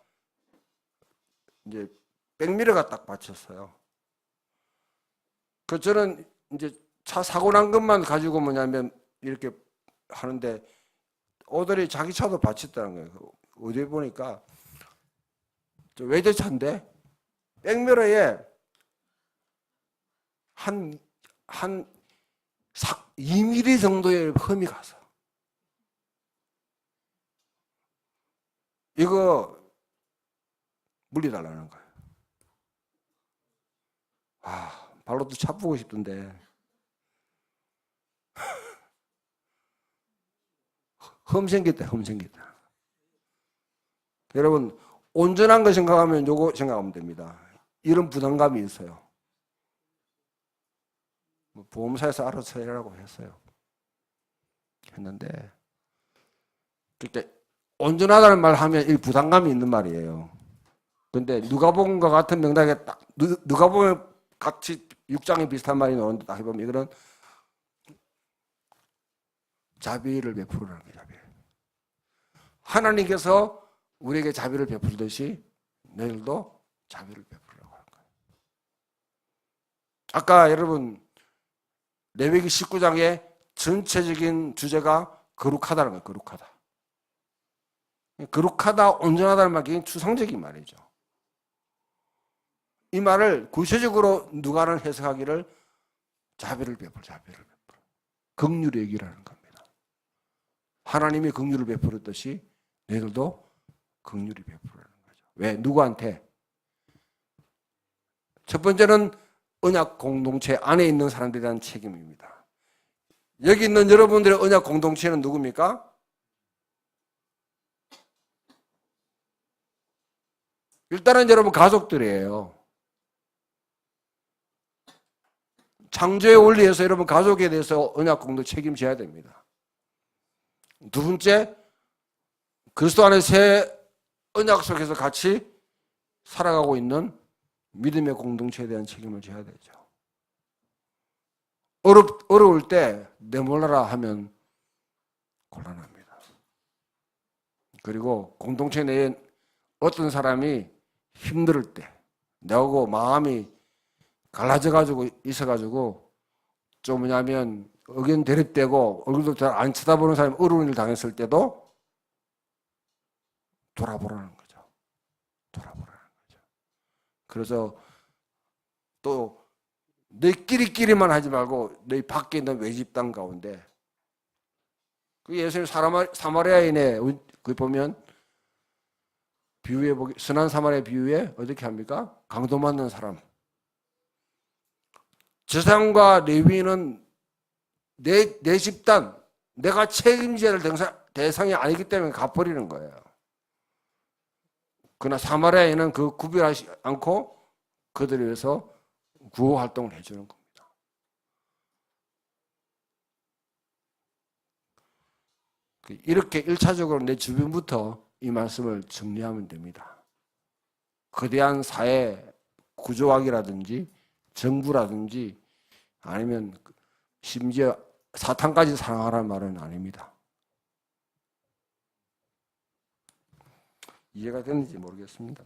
이제 백미러가 딱 맞췄어요. 그 저는 이제 차 사고 난 것만 가지고 뭐냐면 이렇게 하는데 오더리 자기 차도 받쳤다는 거예요. 어디 보니까 저 외제차인데 백미러에 한 2mm 정도의 흠이 가서 이거 물려달라는 거예요. 발로도 차보고 싶던데 흠생겼다. 여러분 온전한 거 생각하면 요거 생각하면 됩니다. 이런 부담감이 있어요. 보험사에서 알아서 해라고 했는데 그러니까 온전하다는 말 하면 이 부담감이 있는 말이에요. 근데 누가복음과 같은 명단에 딱 누가복음 같이 6장에 비슷한 말이 나오는데 딱 해보면 이거는 자비를 베풀으라는 거예요. 자비. 하나님께서 우리에게 자비를 베풀듯이 너희들도 자비를 베풀으라고 하는 거예요. 아까 여러분 레위기 19장의 전체적인 주제가 거룩하다는 거예요. 거룩하다. 거룩하다, 온전하다는 말이 굉장히 추상적인 말이죠. 이 말을 구체적으로 누가는 해석하기를 자비를 베풀. 긍휼의 얘기라는 겁니다. 하나님이 긍휼을 베풀었듯이 너희들도 긍휼히 베풀라는 거죠. 왜? 누구한테? 첫 번째는 언약 공동체 안에 있는 사람들에 대한 책임입니다. 여기 있는 여러분들의 언약 공동체는 누굽니까? 일단은 여러분 가족들이에요. 창조의 원리에서 여러분 가족에 대해서 언약 공동 책임져야 됩니다. 두 번째, 그리스도 안에 새 언약 속에서 같이 살아가고 있는 믿음의 공동체에 대한 책임을 져야 되죠. 어려울 때 내몰라라 하면 곤란합니다. 그리고 공동체 내에 어떤 사람이 힘들 때 내하고 마음이 갈라져가지고 있어가지고 좀 뭐냐면 의견 대립되고 얼굴도 잘 안 쳐다보는 사람이 어려운 일 당했을 때도 돌아보라는 거죠. 그래서 또 너희끼리만 하지 말고 너희 밖에 있는 외집단 가운데 그 예수님 사마리아인의 그 보면 비유에 보기 선한 사마리아 비유에 어떻게 합니까? 강도 맞는 사람. 제사장과 레위인은 내 집단, 내가 책임져야 될 대상이 아니기 때문에 가버리는 거예요. 그러나 사마리아인은 그 구별하지 않고 그들을 위해서 구호 활동을 해주는 겁니다. 이렇게 1차적으로 내 주변부터 이 말씀을 정리하면 됩니다. 거대한 사회 구조학이라든지 정부라든지 아니면 심지어 사탄까지 사랑하라는 말은 아닙니다. 이해가 됐는지 모르겠습니다.